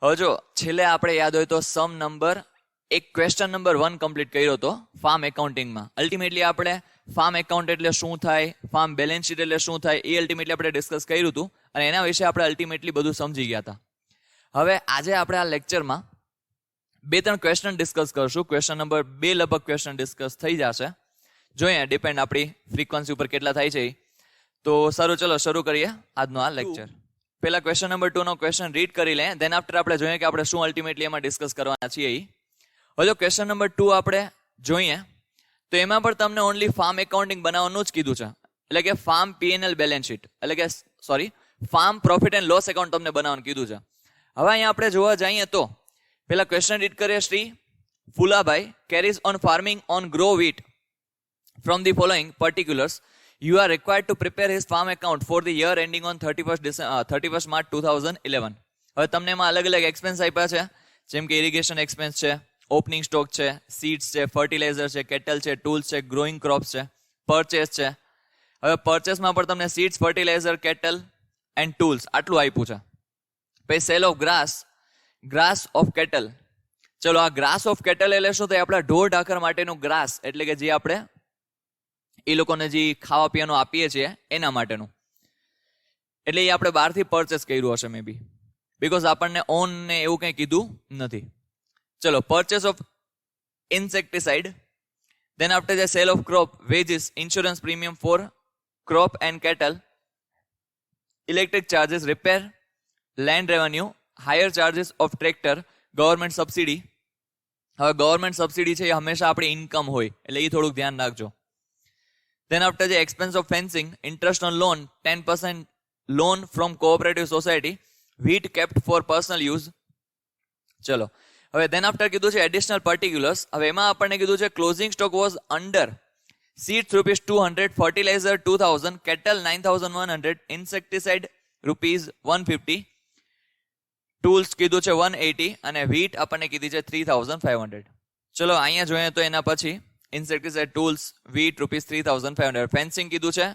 હવે જો છેલ્લે આપણે યાદ હોય તો સમ નંબર એક ક્વેશ્ચન નંબર 1 કમ્પ્લીટ કર્યો હતો ફાર્મ એકાઉન્ટિંગમાં. અલ્ટિમેટલી આપણે ફાર્મ એકાઉન્ટ એટલે શું થાય, ફાર્મ બેલેન્સ શીટ એટલે શું થાય, એ અલ્ટિમેટલી આપણે ડિસ્કસ કર્યું હતું અને એના વિશે આપણે અલ્ટિમેટલી બધું સમજી ગયા હતા. હવે આજે આપણે આ લેક્ચરમાં 2-3 ક્વેશ્ચન ડિસ્કસ કરશું. ક્વેશ્ચન નંબર 2 લગભગ ક્વેશ્ચન ડિસ્કસ થઈ જશે. જોઈએ ડિપેન્ડ આપણી ફ્રીક્વન્સી ઉપર કેટલા થાય છે. તો સારું, ચલો શરૂ કરીએ આજનો આ લેક્ચર. પહેલા ક્વેશ્ચન નંબર 2 નો ક્વેશ્ચન રીડ કરી લઈએ, દેન આફ્ટર આપણે જોઈએ કે આપણે શું અલ્ટિમેટલી એમાં ડિસ્કસ કરવાના છીએ. હવે જો ક્વેશ્ચન નંબર 2 આપણે જોઈએ તો એમાં પણ તમને ઓનલી ફાર્મ એકાઉન્ટિંગ બનાવવાનું જ કીધું છે, એટલે કે ફાર્મ P&L બેલેન્સ શીટ, એટલે કે farm profit and loss account તમને બનાવવાનું કીધું છે. હવે અહીંયા આપણે જોવા જઈએ તો પહેલા ક્વેશ્ચન રીડ કરીએ. Shri Phulabhai carries on farming on grow wheat from the following particulars you are required to prepare his farm account for the year ending on 31st March 2011. હવે તમને એમાં અલગ અલગ એક્સપેન્સ આપ્યા છે, જેમ કે ઇરિગેશન એક્સપેન્સ છે, ઓપનિંગ સ્ટોક છે, સીડ્સ છે, ફર્ટિલાઇઝર છે, કેટલ છે, ટૂલ્સ છે, ગ્રોઈંગ ક્રોપ્સ છે, પરચેસ છે. હવે પરચેસમાં પણ તમને seeds, fertiliser, cattle and tools આટલું આપ્યું છે. પછી sale of grass of cattle. ચલો આ ગ્રાસ ઓફ કેટલ એટલે શું થાય? આપણા ઢોર ઢાખર માટેનું ગ્રાસ, એટલે કે જે આપણે એ લોકોને જે ખાવા પીવાનું આપીએ છીએ એના માટેનું, એટલે એ આપણે બહારથી પરચેસ કર્યું હશે મે બી, બીકોઝ આપણને ઓન ને એવું કંઈ કીધું નથી. ચલો purchase of insecticide, then after the sale of crop, wages, insurance premium for crop and cattle, electric charges, repair, land revenue, hire charges of tractor, government subsidy. હવે ગવર્મેન્ટ સબસિડી છે એ હંમેશા આપણી ઇન્કમ હોય, એટલે એ થોડુંક ધ્યાન રાખજો. Then after the expense of fencing, interest on loan, 10% loan from cooperative society, wheat kept for personal use. ચલો હવે then after કીધું છે additional particulars. હવે એમાં આપણને કીધું છે closing stock was under seeds rupees 200, fertilizer 2000, cattle 9100, insecticide rupees 150, tools કીધું છે 180 અને wheat આપણને કીધી છે 3500. ચલો અહીંયા જોઈએ તો એના પછી insecticide, tools, wheat rupees 3500. fencing કીધું છે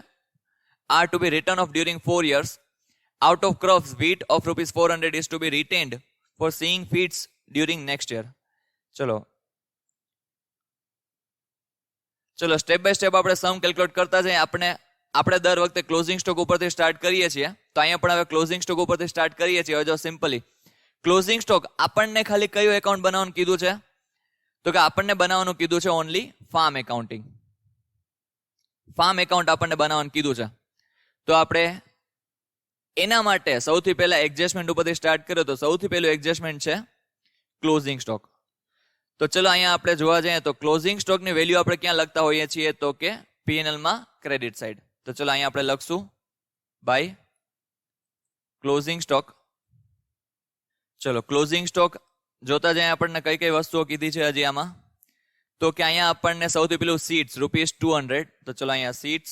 are to be written off during 4 years. out of crops, wheat of rupees 400 is to be retained for seeing feeds during next year. ચલો સ્ટેપ બાય સ્ટેપ આપણે સમ calculate કરતા જઈએ. આપણે દર વખતે closing stock ઉપરથી સ્ટાર્ટ કરીએ છીએ, તો અહીંયા પણ હવે ક્લોઝિંગ સ્ટોક ઉપરથી સ્ટાર્ટ કરીએ છીએ. હવે જો સિમ્પલી ક્લોઝિંગ સ્ટોક આપણને ખાલી કયું એકાઉન્ટ બનાવવાનું કીધું છે? તો કે આપણને બનાવવાનું કીધું છે only farm accounting. Farm account આપણને બનાવવાનું કીધું છે. તો આપણે એના માટે સૌથી પહેલા એડજસ્ટમેન્ટ ઉપરથી સ્ટાર્ટ કર્યો, તો સૌથી પહેલું એડજસ્ટમેન્ટ છે ક્લોઝિંગ સ્ટોક. તો ચલો અહીંયા આપણે જોવા જઈએ તો ક્લોઝિંગ સ્ટોકની વેલ્યુ આપણે ક્યાં લખતા હોઈએ છીએ? તો કે P&L માં ક્રેડિટ સાઇડ. તો ચલો અહીંયા આપણે લખશું બાય ક્લોઝિંગ સ્ટોક. ચલો ક્લોઝિંગ સ્ટોક જોતા જાય આપણને કઈ કઈ વસ્તુઓ કીધી છે હજી આમાં? તો કે અહીંયા આપણને સૌથી પેલું સીડ્સ રૂપીસ 200. તો ચલો અહીંયા સીડ્સ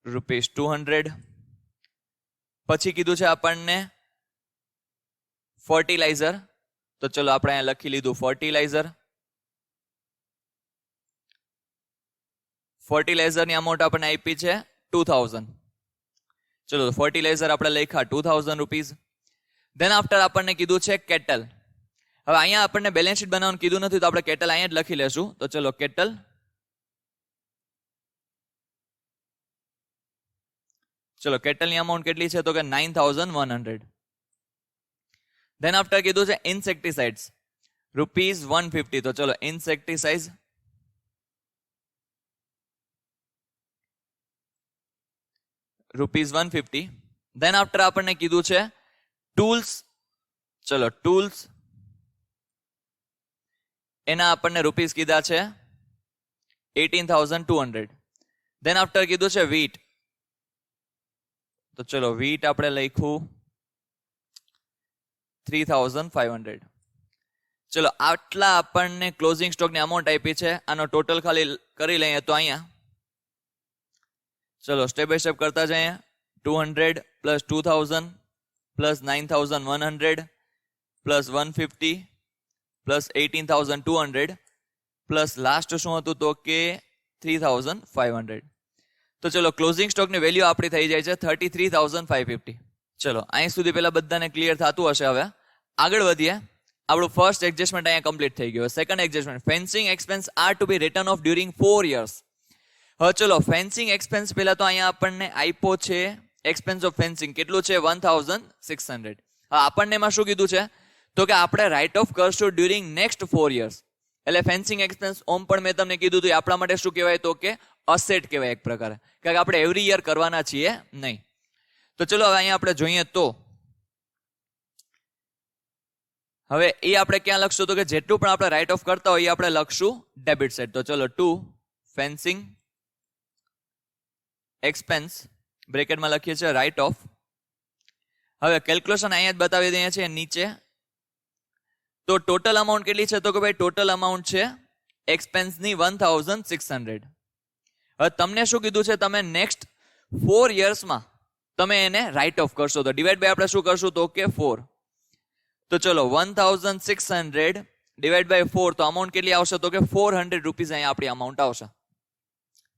રૂપીસ 200. પછી કીધું છે આપણને ફર્ટિલાઇઝર. તો ચલો આપણે અહીંયા લખી લીધું ફર્ટિલાઇઝર. ફર્ટિલાઇઝરની અમાઉન્ટ આપણને આપી છે 2000. ચલો ફર્ટિલાઇઝર આપણે લખ્યા 2000 રૂપીસ. દેન આફ્ટર આપણને કીધું છે કેટલ. હવે અહીંયા આપણને બેલેન્સ શીટ બનાવવાનું કીધું નથી, તો આપણે કેટલ અહીંયા જ લખી લેશું. તો ચલો કેટલ. ચલો કેટલની અમાઉન્ટ કેટલી છે? તો કે 9100. દેન આફ્ટર કીધું છે ઇન્સેક્ટિસાઇડ્સ રૂપીસ 150. તો ચલો ઇન્સેક્ટિસાઇડ રૂપીસ 150. દેન આફ્ટર આપણને કીધું છે ટૂલ્સ. ચલો ટૂલ્સ એના આપણને રૂપીસ કીધા છે 18200. દેન આફ્ટર કીધું છે વીટ. તો ચલો વીટ આપણે લખ્યું 3500. ચલો આટલા આપણને ક્લોઝિંગ સ્ટોકની અમાઉન્ટ આપી છે. આનો ટોટલ ખાલી કરી લઈએ તો અહીંયા ચલો સ્ટેપ બાય સ્ટેપ કરતા જઈએ. 200 plus 2000 plus 9100 plus 150 plus 18200 plus last શું હતું? તો કે 3500. તો ચલો ક્લોઝિંગ સ્ટોકની વેલ્યુ આપણી થઈ જાય છે 33,550. ચલો અહીં સુધી પેલા બધાને ક્લિયર થતું હશે. હવે આગળ વધીએ. આપણું ફર્સ્ટ એડજસ્ટમેન્ટ અહીંયા કમ્પ્લીટ થઈ ગયું. Second adjustment, fencing expense are to be return of during 4 years. હવે ચલો ફેન્સિંગ એક્સપેન્સ પહેલા તો અહીંયા આપણને આપ્યો છે એક્સપેન્સ ઓફ ફેન્સિંગ કેટલું છે 1,600. હવે આપણને એમાં શું કીધું છે તો કે આપણે રાઇટ ઓફ કરશું ડ્યુરિંગ નેક્સ્ટ 4 years. એટલે ફેન્સિંગ એક્સપેન્સ ઓમ પણ મેં તમને કીધું હતું આપણા માટે શું કહેવાય તો કે અસેટ કહેવાય એક પ્રકારે, કારણ કે આપણે એવરી યર કરવાના છીએ નહીં. તો ચલો હવે અહીંયા આપણે જોઈએ તો હવે એ આપણે ક્યાં લખશું તો કે જેટલું પણ આપણે રાઇટ ઓફ કરતા હોય એ આપણે લખશું ડેબિટ સાઇડ. તો ચલો ટુ ફેન્સિંગ એક્સપેન્સ બ્રેકેટમાં લખીએ છીએ રાઇટ ઓફ. હવે કેલ્ક્યુલેશન અહીંયા જ બતાવી દઈએ છીએ નીચે. તો ટોટલ અમાઉન્ટ કેટલી છે તો કે ભાઈ ટોટલ અમાઉન્ટ છે એક્સપેન્સની 1,600. હવે તમને શું કીધું છે તમે નેક્સ્ટ 4 yearsમાં તમે એને રાઇટ ઓફ કરશો તો ડિવાઈડ બાય આપણે શું કરશું તો કે 4. તો ચલો 1,600 ડિવાઈડ બાય 4 તો અમાઉન્ટ કેટલી આવશે તો કે 400 રૂપીઝ અહીંયા આપણી અમાઉન્ટ આવશે.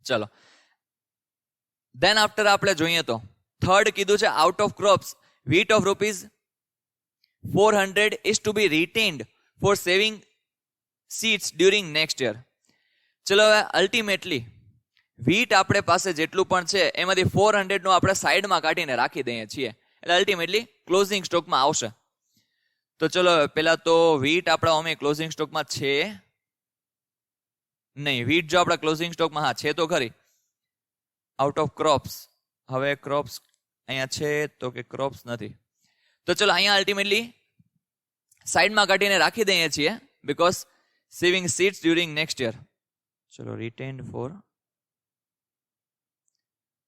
ચલો દેન આફ્ટર આપણે જોઈએ તો થર્ડ કીધું છે out of crops wheat of rupees 400 is to be retained for saving seeds during next year. ચલો હવે અલ્ટિમેટલી વીટ આપણે પાસે જેટલું પણ છે એમાંથી 400 નું આપણે સાઈડમાં કાઢીને રાખી દઈએ છીએ એટલે અલ્ટિમેટલી ક્લોઝિંગ સ્ટોકમાં આવશે. તો ચલો પેલા તો વીટ આપણા અમે ક્લોઝિંગ સ્ટોકમાં છે નહીં. વીટ જો આપણા ક્લોઝિંગ સ્ટોકમાં હા છે તો ખરી. આઉટ ઓફ ક્રોપ્સ, હવે ક્રોપ્સ અહીંયા છે તો કે ક્રોપ્સ નથી. તો ચલો અહીંયા અલ્ટિમેટલી સાઈડમાં કાઢીને રાખી દઈએ છીએ because saving seeds during next year. ચલો રિટેન્ડ ફોર.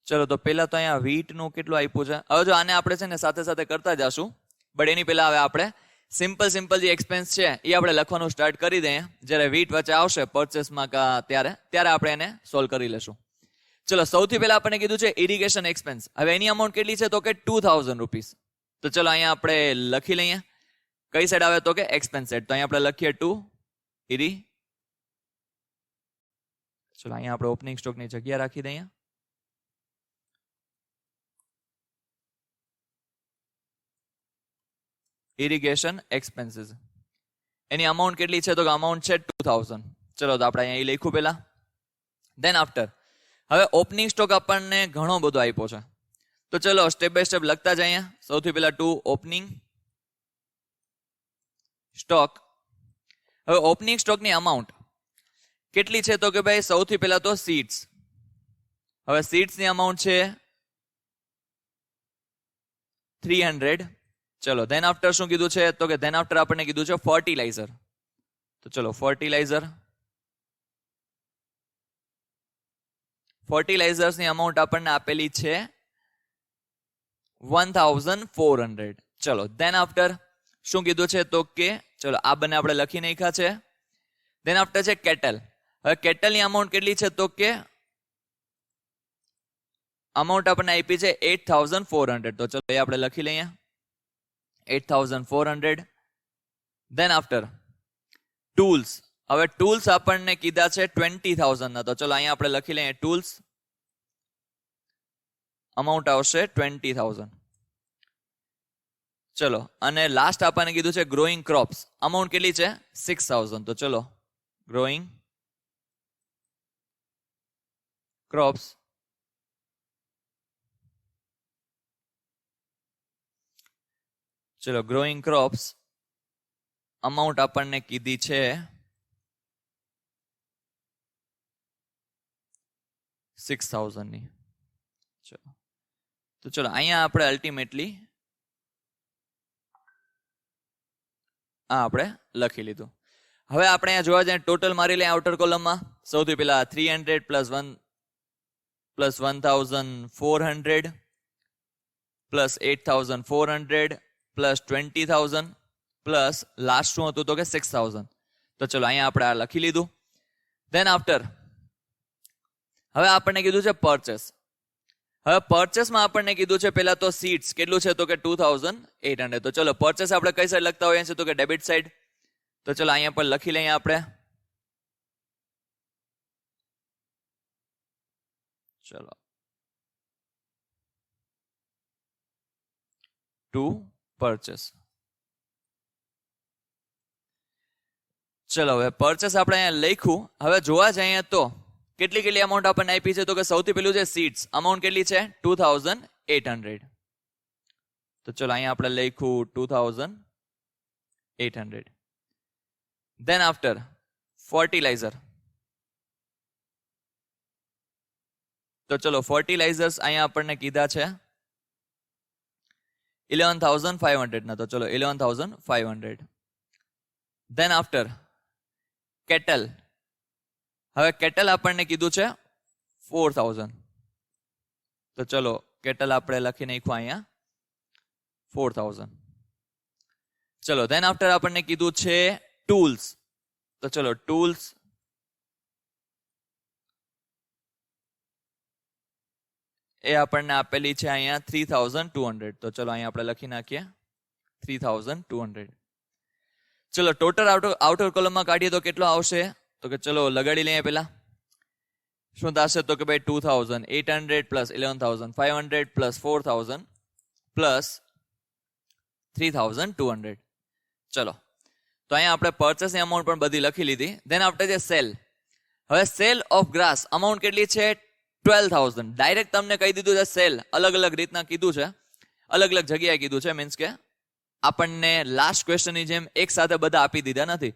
ચલો તો પેલા તો અહીંયા વીટનું કેટલું આપ્યું છે. હવે જો આને આપણે છે ને સાથે સાથે કરતા જશું બટ એની પહેલા હવે આપણે સિમ્પલ જે એક્સપેન્સ છે એ આપણે લખવાનું સ્ટાર્ટ કરી દઈએ. જ્યારે વીટ વચ્ચે આવશે પરચેસમાં ત્યારે આપણે એને સોલ્વ કરી લેશું. ચલો સૌથી પહેલા આપણને કીધું છે ઇરિગેશન એક્સપેન્સ. હવે એની અમાઉન્ટ કેટલી છે તો કે 2,000 રૂપીસ. તો ચલો અહીંયા આપણે લખી લઈએ કઈ સાઈડ આવે તો કે એક્સપેન્સ સાઈડ. તો અહીંયા આપણે લખીએ ટુ ઇરી. ચલો અહીંયા આપણે ઓપનિંગ સ્ટોકની જગ્યા રાખી દઈએ. ઇરિગેશન એક્સપેન્સીસ એની અમાઉન્ટ કેટલી છે તો કે અમાઉન્ટ છે 2,000. ચલો તો આપણે અહીંયા એ લખ્યું પેલા. દેન આફ્ટર હવે ઓપનિંગ સ્ટોક આપણને ઘણો બધો આપ્યો છે તો ચલો સ્ટેપ બાય સ્ટેપ લખતા જઈએ. સૌથી પહેલા ટુ ઓપનિંગ સ્ટોક. હવે ઓપનિંગ સ્ટોકની અમાઉન્ટ કેટલી છે તો કે ભાઈ સૌથી પહેલા તો સીડ્સ. હવે સીડ્સની અમાઉન્ટ છે 300. ચલો ધેન આફ્ટર શું કીધું છે તો કે ધેન આફ્ટર આપણને કીધું છે ફર્ટિલાઇઝર. તો ચલો ફર્ટિલાઇઝર્સની અમાઉન્ટ આપણને આપેલી છે 1,400. ચલો ધેન આફ્ટર શું કીધું છે તો કે ચલો આ બંને આપણે લખી નાખ્યા છે. ધેન આફ્ટર છે કેટલ. હવે કેટલની અમાઉન્ટ કેટલી છે તો કે અમાઉન્ટ આપણને આપી છે 8,400. તો ચલો એ આપણે લખી લઈએ 8,400. Than after tools. હવે ટૂલ્સ આપણને કીધા છે 20,000 ના. તો ચલો અહીંયા આપણે લખી લઈએ ટૂલ્સ અમાઉન્ટ આવશે 20,000. ચલો અને લાસ્ટ આપણને કીધું છે ગ્રોઈંગ ક્રોપ્સ. અમાઉન્ટ કેટલી છે 6,000. તો ચલો ગ્રોઈંગ ક્રોપ્સ ચલો ગ્રોઈંગ ક્રોપ્સ અમાઉન્ટ આપણને કીધી છે 6,000 ની. ચલો તો ચલો અહીંયા આપણે અલ્ટિમેટલી આપણે લખી લીધું. હવે આપણે અહીંયા જોવા જઈએ ટોટલ મારી લઈએ આઉટર કોલમમાં. સૌથી પહેલા 300 plus 1,400 plus 8,400 plus 20,000 plus last શું હતું તો કે 6,000. તો ચલો અહીંયા આપણે આ લખી લીધું. ધેન આફ્ટર હવે આપણને કીધું છે પરચેસ. હવે પરચેસમાં આપણને કીધું છે પહેલા તો સીડ્સ કેટલું છે તો કે 2,800. તો ચલો પરચેસ આપણે કઈ સાઈડ લખતા હોઈએ છીએ તો કે ડેબિટ સાઈડ. તો ચલો અહીંયા પર લખી લઈએ આપણે. ચલો ટુ પરચેસ. ચલો હવે પરચેસ આપણે અહીંયા લખ્યું. હવે જોવા જઈએ તો કેટલી અમાઉન્ટ આપણને આપી છે, તો કે સૌથી પહેલું છે સીટ્સ. અમાઉન્ટ કેટલી છે? 2800. તો ચલો અહીંયા આપણે લખ્યું 2800. Then after fertiliser. તો ચલો ફર્ટિલાઇઝર્સ અહીંયા આપણને કીધા છે 11,500 ના. તો ચલો 11,500. Then after cattle. હવે કેટલ આપણને કીધું છે 4,000. તો ચલો કેટલ આપણે લખી નાખ્યું અહીંયા 4,000. ચલો ધેન આફ્ટર આપણને કીધું છે ટૂલ્સ. તો ચલો ટૂલ્સ એ આપણને આપેલી છે અહીંયા 3,200. તો ચલો અહીંયા આપણે લખી નાખીએ 3,200. ચલો ટોટલ આઉટર કોલમમાં કાઢીએ તો કેટલો આવશે? તો કે ચલો લગાડી લઈએ પેલા. શું થશે? તો કે ભાઈ 2,800 પ્લસ 11,500 પ્લસ 4,000 પ્લસ 3,200. ચલો તો અહીંયા આપણે પરચેસની અમાઉન્ટ પણ બધી લખી લીધી. ધેન આફ્ટર છે સેલ. હવે સેલ ઓફ ગ્રાસ અમાઉન્ટ કેટલી છે? 12,000. ડાયરેક્ટ તમને કહી દીધું છે સેલ. અલગ અલગ રીતના કીધું છે, અલગ અલગ જગ્યાએ કીધું છે. મીન્સ કે આપણને લાસ્ટ ક્વેશ્ચનની જેમ એક સાથે બધા આપી દીધા નથી.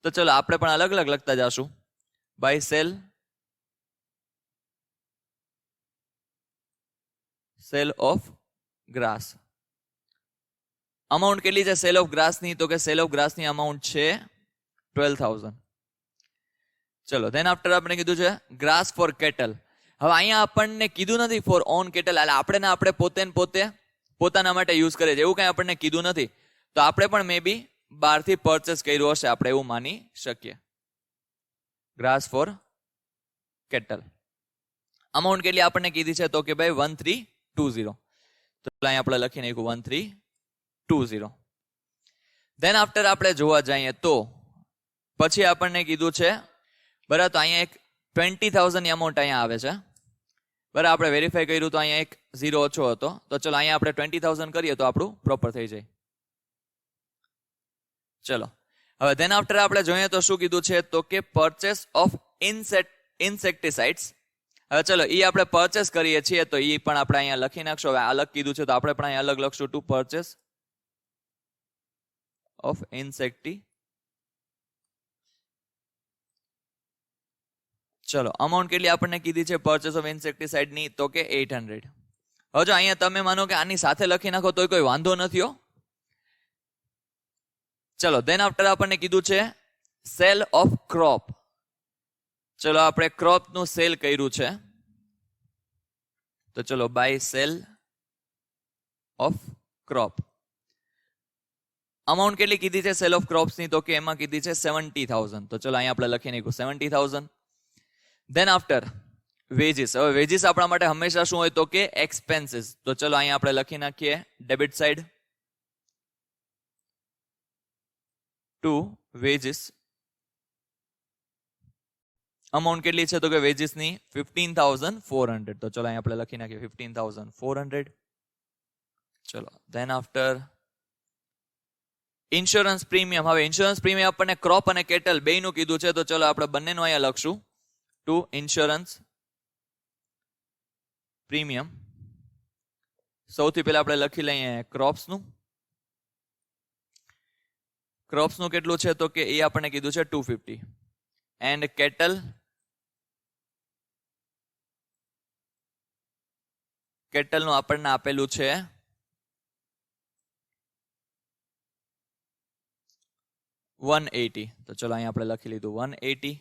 તો ચલો આપણે પણ અલગ અલગ લખતા જશું. By cell of grass. Amount કેટલી છે સેલ ઓફ ગ્રાસની? તો કે સેલ ઓફ ગ્રાસની અમાઉન્ટ છે 12,000. ચલો ધેન આફ્ટર આપણે કીધું છે ગ્રાસ ફોર કેટલ. હવે અહીંયા આપણને કીધું નથી ફોર ઓન કેટલ. એટલે આપણે પોતે પોતાના માટે યુઝ કરે છે એવું કઈ આપણને કીધું નથી. તો આપણે પણ મે બી બહારથી પરચેસ કર્યું હશે, આપણે એવું માની શકીએ. Grass four cattle. અમાઉન્ટ કેટલી આપણને કીધી છે? તો કે ભાઈ 1,320. તો અહીંયા આપણે લખી નાખ્યું 1,320. ધેન આફ્ટર આપણે જોવા જઈએ તો પછી આપણને કીધું છે બરાબર. તો અહીંયા એક 20,000 ની અમાઉન્ટ અહીંયા આવે છે બરાબર. આપણે વેરીફાઈ કર્યું તો અહીંયા એક 0 ઓછો હતો. તો ચલો અહીંયા આપણે 20,000 કરીએ તો આપણું પ્રોપર થઈ જાય. ચલો હવે ધેન આફ્ટર આપણે જોઈએ તો શું કીધું છે? તો કે પરચેસ ઓફ ઇન્સેક્ટિસાઇડ્સ. હવે ચલો એ આપણે પરચેસ કરીએ છીએ તો એ પણ આપણે અહીંયા લખી નાખશો. હવે અલગ કીધું છે તો આપણે પણ અહીંયા અલગ લખશું ટુ પરચેસ ઓફ ઇન્સેક્ટિ. ચલો અમાઉન્ટ કેટલી આપણને કીધી છે પરચેસ ઓફ ઇન્સેક્ટિસાઇડ ની? તો કે 800. હવે જો અહીંયા તમે માનો કે આની સાથે લખી નાખો તો કોઈ વાંધો નથી. ચલો ધેન આફ્ટર આપણને કીધું છે સેલ ઓફ ક્રોપ. ચલો આપણે ક્રોપ નું સેલ કર્યું છે. તો ચલો by cell of crop. Amount કેટલી કીધી છે સેલ ઓફ ક્રોપ્સ ની? તો કે એમાં કીધી છે 70,000. તો ચલો અહીંયા આપણે લખી નાખ્યું 70,000. Than after veggies. હવે વેજીસ આપણા માટે હંમેશા શું હોય? તો કે એક્સપેન્સીસ. તો ચલો અહીંયા આપણે લખી નાખીએ debit side to wages. Amount કેટલી છે? તો કે વેજીસ ની 15,400. તો ચલો અહીંયા આપણે લખી નાખીએ 15,400. ચલો ધેન આફ્ટર ઇન્સ્યોરન્સ પ્રીમિયમ. હવે ઇન્સ્યોરન્સ પ્રીમિયમ આપણને ક્રોપ અને કેટલ બેયનું કીધું છે. તો ચલો આપણે બંનેનું અહીંયા લખશું ટુ ઇન્સ્યોરન્સ પ્રીમિયમ. સૌથી પહેલા આપણે લખી લઈએ ક્રોપ્સનું. ક્રોપ્સનું કેટલું છે? તો કે એ આપણને કીધું છે 250. એન્ડ કેટલનું આપણને આપેલું છે 180. તો ચલો અહીંયા આપણે લખી લીધું 180.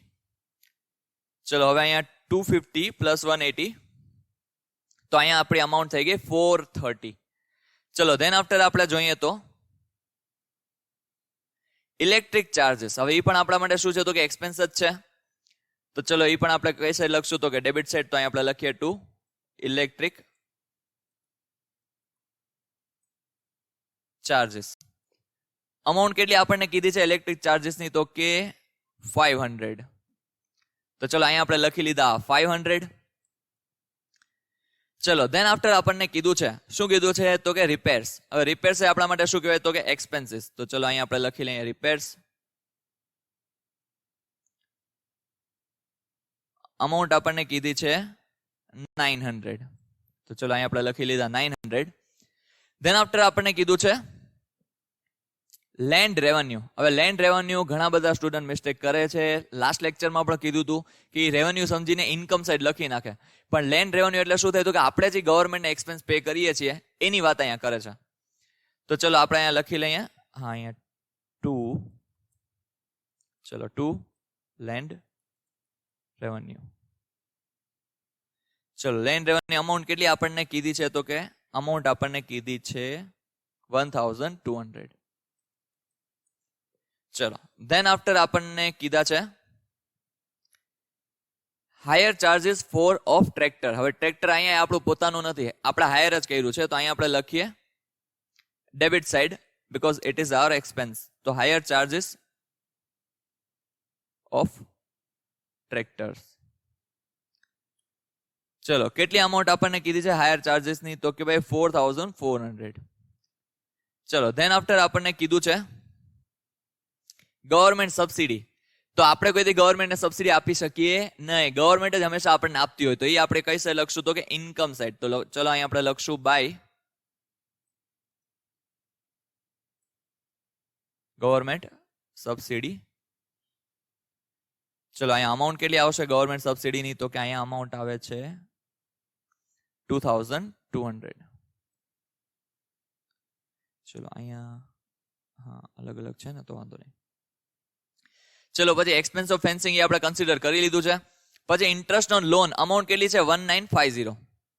ચલો હવે અહીંયા 250 પ્લસ 180. તો અહીંયા આપણી અમાઉન્ટ થઈ ગઈ 430. ચલો ધેન આફ્ટર આપણે જોઈએ તો ઇલેક્ટ્રિક ચાર્जेस. હવે એ પણ આપણા માટે શું છે? તો કે એક્સપેન્સ જ છે. તો ચલો એ પણ આપણે કઈ સાઈડ લખશું? તો કે ડેબિટ સાઈડ. તો અહીંયા આપણે લખીએ ટુ ઇલેક્ટ્રિક ચાર્जेस. અમાઉન્ટ કેટલી આપણને કીધી છે ઇલેક્ટ્રિક ચાર્जेस ની? તો કે 500. તો ચલો અહીંયા આપણે લખી લીધા 500. ચલો દેન આફ્ટર આપણને કીધું છે, શું કીધું છે તો કે રિપેર્સ. હવે રિપેર્સ એ આપણા માટે શું કહેવાય તો કે એક્સપેન્સીસ. તો ચલો અહીંયા આપણે લખી લઈએ રિપેર્સ. અમાઉન્ટ આપણને કીધી છે 900. તો ચલો અહીંયા આપણે લખી લીધા 900. દેન આફ્ટર આપણને કીધું છે લેન્ડ રેવન્યુ. હવે લેન્ડ રેવન્યુ ઘણા બધા સ્ટુડન્ટ મિસ્ટેક કરે છે. લાસ્ટ લેક્ચરમાં પણ કીધું હતું કે રેવન્યુ સમજીને ઇન્કમ સાઈડ લખી નાખે, પણ લેન્ડ રેવન્યુ એટલે શું થાય તો કે આપણે જે ગવર્મેન્ટને એક્સપેન્સ પે કરીએ છીએ એની વાત અહીંયા કરે છે. તો ચલો આપણે અહીંયા લખી લઈએ, હા અહીંયા 2, ચલો 2 લેન્ડ રેવન્યુ. ચલો લેન્ડ રેવન્યુ અમાઉન્ટ કેટલી આપણને કીધી છે તો કે અમાઉન્ટ આપણને કીધી છે 1200. ચલો ધેન આફ્ટર આપણને કીધા છે hire charges for of tractor. હવે ટ્રેક્ટર અહીંયા આપણું પોતાનું નથી, આપણે હાયર જ કર્યું છે. તો અહીંયા આપણે લખીએ debit side because it is our expense. તો હાયર ચાર્જીસ ઓફ ટ્રેક્ટર્સ. ચલો કેટલી અમાઉન્ટ આપણને કીધી છે હાયર ચાર્જીસ ની તો કે ભાઈ 4400. ચલો ધેન આફ્ટર આપણને કીધું છે ગવર્મેન્ટ સબસિડી. તો આપણે કોઈથી ગવર્મેન્ટને સબસિડી આપી શકીએ નહીં, ગવર્મેન્ટ જ હંમેશા આપણને આપતી હોય. તો એ આપણે કઈ સાઈડ લખશું તો કે ઇન્કમ સાઈડ. તો ચલો અહીંયા આપણે લખશું બાય ગવર્મેન્ટ સબસિડી. ચલો અહીંયા અમાઉન્ટ કેટલી આવશે ગવર્મેન્ટ સબસિડીની તો કે અહીંયા અમાઉન્ટ આવે છે 2200. ચલો અહીંયા હા અલગ અલગ છે ને તો વાંધો નહીં. ચલો પછી એક્સપેન્સ ઓફ ફેન્સિંગ એ આપણે કન્સિડર કરી લીધું છે. પછી ઇન્ટરેસ્ટ ઓન લોન અમાઉન્ટ કેટલી છે 1950.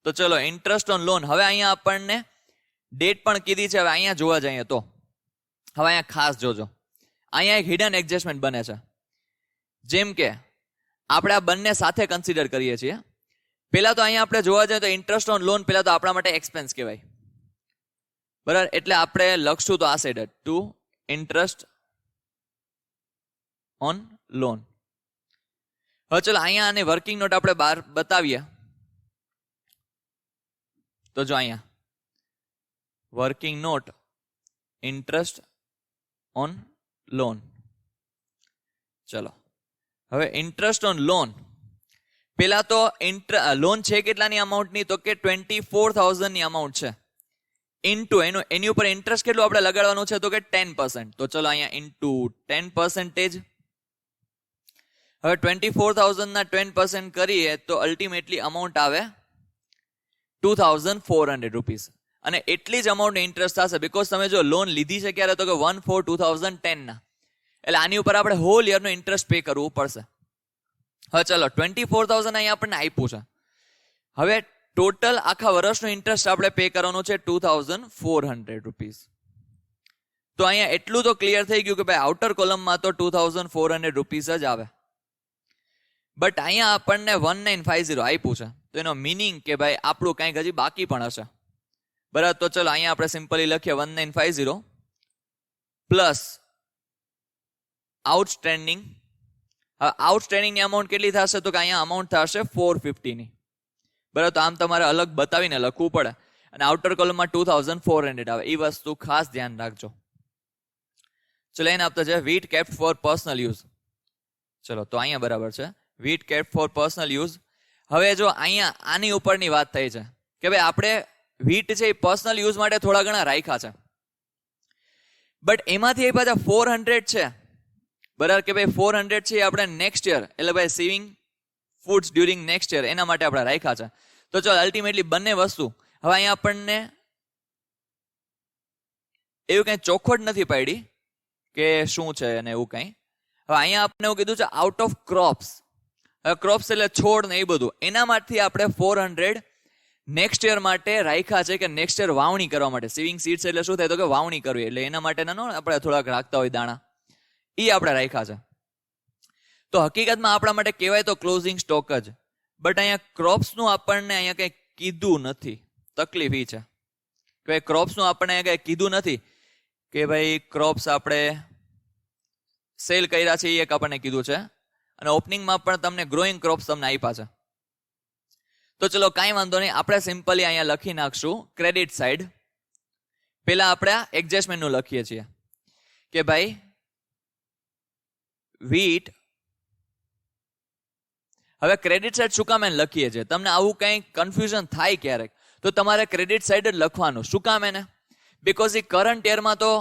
તો ચલો ઇન્ટરેસ્ટ ઓન લોન. હવે અહીંયા આપણને ડેટ પણ કીધી છે. હવે અહીંયા જોવા જઈએ તો હવે અહીંયા ખાસ જોજો, અહીંયા એક હિડન એડજસ્ટમેન્ટ બને છે. જેમ કે આપણે આ બંને સાથે કન્સિડર કરીએ છીએ. પેલા તો અહીંયા આપણે જોવા જઈએ તો ઇન્ટરેસ્ટ ઓન લોન પેલા તો આપણા માટે એક્સપેન્સ કહેવાય, બરાબર. એટલે આપણે લખશું તો આ side to interest on loan. હવે ચલો અહીંયા આની વર્કિંગ નોટ આપણે બહાર બતાવીએ. તો જો અહીંયા working note interest on loan. ચલો હવે ઇન્ટરેસ્ટ ઓન લોન પેલા તો લોન છે કેટલાની અમાઉન્ટની તો કે 24,000 ની અમાઉન્ટ છે. ઇન્ટુ એની ઉપર ઇન્ટરેસ્ટ કેટલું આપણે લગાડવાનું છે તો કે 10%. તો ચલો અહીંયા ઇન્ટુ 10%. હવે 24,000 ના 10% કરીએ તો અલ્ટિમેટલી અમાઉન્ટ આવે 2,400 રૂપીસ. અને એટલી જ અમાઉન્ટ ઇન્ટરેસ્ટ થશે બીકોઝ તમે જો લોન લીધી છે ક્યારે તો કે 1/4/2010 ના, એટલે આની ઉપર આપણે હોલ યરનો ઇન્ટરેસ્ટ પે કરવું પડશે. હવે ચલો 24,000 અહીંયા આપણને આપ્યું છે. હવે ટોટલ આખા વર્ષનો ઇન્ટરેસ્ટ આપણે પે કરવાનો છે 2,400 રૂપીસ. તો અહીંયા એટલું તો ક્લિયર થઈ ગયું કે ભાઈ આઉટર કોલમમાં તો 2,400 રૂપીસ જ આવે. બટ અહીંયા આપણને 1950 આપ્યું છે. તો એનો મિનિંગ કે ભાઈ આપણું કંઈક હજી બાકી પણ હશે, બરાબર. તો ચલો અહીંયા આપણે સિમ્પલી લખીએ 1950 પ્લસ આઉટસ્ટેન્ડિંગ. હવે આઉટસ્ટેન્ડિંગની અમાઉન્ટ કેટલી થશે તો કે અહીંયા અમાઉન્ટ થશે 450 ની, બરાબર. તો આમ તમારે અલગ બતાવીને લખવું પડે. અને આઉટર કોલમમાં 2,400 આવે. એ વસ્તુ ખાસ ધ્યાન રાખજો. ચલો એને આપતા છે વીટ કેપ્ટ ફોર પર્સનલ યુઝ. ચલો તો અહીંયા બરાબર છે વીટ કેપ્ટ ફોર પર્સનલ યુઝ. હવે જો અહીંયા આની ઉપરની વાત થઈ છે કે ભાઈ આપણે વીટ છે એ પર્સનલ યુઝ માટે થોડા ઘણા રાખ્યા છે, બટ એમાંથી એ પાછા 400 છે, બરાબર. કે ભાઈ 400 છે આપણે નેક્સ્ટ યર એટલે ભાઈ saving foods during next year એના માટે આપણે રાખ્યા છે. તો ચાલો અલ્ટિમેટલી બંને વસ્તુ હવે અહીંયા આપણને એવું કઈ ચોખવટ નથી પાડી કે શું છે અને એવું કઈ. હવે અહીંયા આપણે એવું કીધું છે આઉટ ઓફ ક્રોપ્સ. હવે ક્રોપ્સ એટલે છોડ ને એ બધું, એનામાંથી આપણે 400 નેક્સ્ટ યર માટે રાખ્યા છે કે નેક્સ્ટ યર વાવણી કરવા માટે. સેવિંગ સીડ્સ એટલે શું થાય તો કે વાવણી કરવી, એટલે એના માટે આપણે થોડાક રાખતા હોય દાણા, એ આપણે રાખ્યા છે. તો હકીકતમાં આપણા માટે કહેવાય તો ક્લોઝિંગ સ્ટોક જ, બટ અહીંયા ક્રોપ્સનું આપણને અહીંયા કંઈ કીધું નથી. તકલીફ એ છે કે ભાઈ ક્રોપ્સનું આપણને અહીંયા કંઈ કીધું નથી કે ભાઈ ક્રોપ્સ આપણે સેલ કર્યા છે એ એક આપણને કીધું છે, અને ઓપનિંગમાં પણ તમને ગ્રોઈંગ ક્રોપ્સ તમને આપ્યા છે. તો ચલો કાંઈ વાંધો નહીં, આપણે સિમ્પલી અહીંયા લખી નાખશું ક્રેડિટ સાઇડ. પેલા આપણે એડજસ્ટમેન્ટનું લખીએ છીએ કે ભાઈ વીટ. હવે ક્રેડિટ સાઇડ શું કામ એને લખીએ છીએ? તમને આવું કંઈ કન્ફ્યુઝન થાય ક્યારેક તો તમારે ક્રેડિટ સાઇડ જ લખવાનું. શું કામ એને? બીકોઝ એ કરંટ યરમાં તો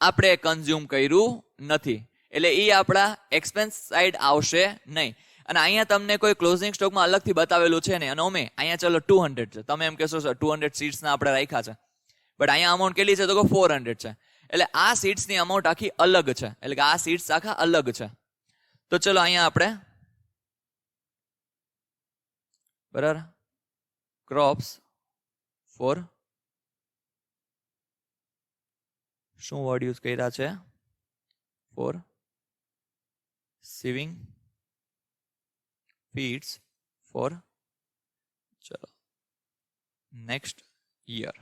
આપણે કન્ઝ્યુમ કર્યું નથી, એટલે એ આપણા એક્સપેન્સ સાઇડ આવશે નહીં. અને અહીંયા તમને કોઈ ક્લોઝિંગ સ્ટોકમાં અલગથી બતાવેલું છે ને, અને અમે અહીંયા ચલો 200 છે, તમે એમ કહેશો સર 200 સીટ્સના આપણે રાખ્યા છે, બટ અહીંયા અમાઉન્ટ કેટલી છે તો કે 400 છે. એટલે આ સીટ્સની અમાઉન્ટ આખી અલગ છે, એટલે કે આ સીટ્સ આખા અલગ છે. તો ચલો અહીંયા આપણે બરાબર ક્રોપ્સ ફોર શું વર્ડ યુઝ કર્યા છે? ફોર સિવિંગ ફીડ્સ ફોર ચલો નેક્સ્ટ યર.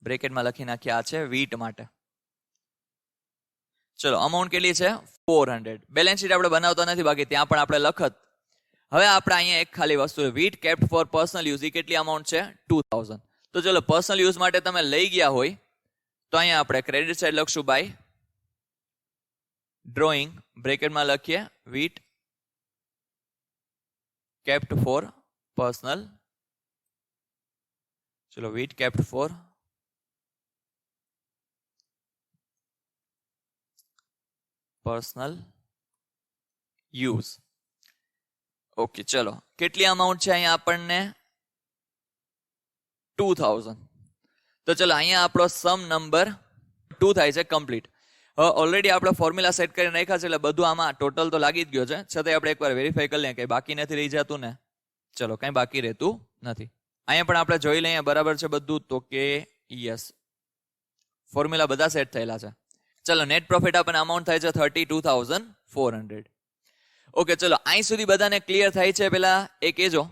બ્રેકેટમાં લખી નાખ્યા છે વીટ માટે. ચલો અમાઉન્ટ કેટલી છે? 400. બેલેન્સ શીટ આપણે બનાવતા નથી, બાકી ત્યાં પણ આપણે લખત. હવે આપણે અહીંયા એક ખાલી વસ્તુ, વીટ કેપ્ટ ફોર પર્સનલ યુઝ, એ કેટલી અમાઉન્ટ છે? 2000. તો ચલો પર્સનલ યુઝ માટે તમે લઈ ગયા હોય તો અહીંયા આપણે ક્રેડિટ સાઇડ લખશું બાય ડ્રોઈંગ, બ્રેકેટમાં લખીએ વીટ kept for personal. ચલો વીટ kept for personal use. Okay, ચલો કેટલી અમાઉન્ટ છે અહીંયા આપણને? 2000. તો ચલો અહીંયા આપણો સમ નંબર 2 થાય છે કમ્પ્લીટ. હવે ઓલરેડી આપણે ફોર્મ્યુલા સેટ કરીને રાખ્યા છે, એટલે બધું આમાં ટોટલ તો લાગી જ ગયો છે. છતાંય આપણે એકવાર વેરીફાઈ કરી લઈએ કંઈ બાકી નથી રહી જતું ને? ચલો કંઈ બાકી રહેતું નથી. અહીંયા પણ આપણે જોઈ લઈએ બરાબર છે બધું, તો કે યસ ફોર્મ્યુલા બધા સેટ થયેલા છે. ચલો નેટ પ્રોફિટ આપણને અમાઉન્ટ થાય છે 32,400. ઓકે, ચલો અહીં સુધી બધાને ક્લિયર થાય છે? પેલા એ કહેજો.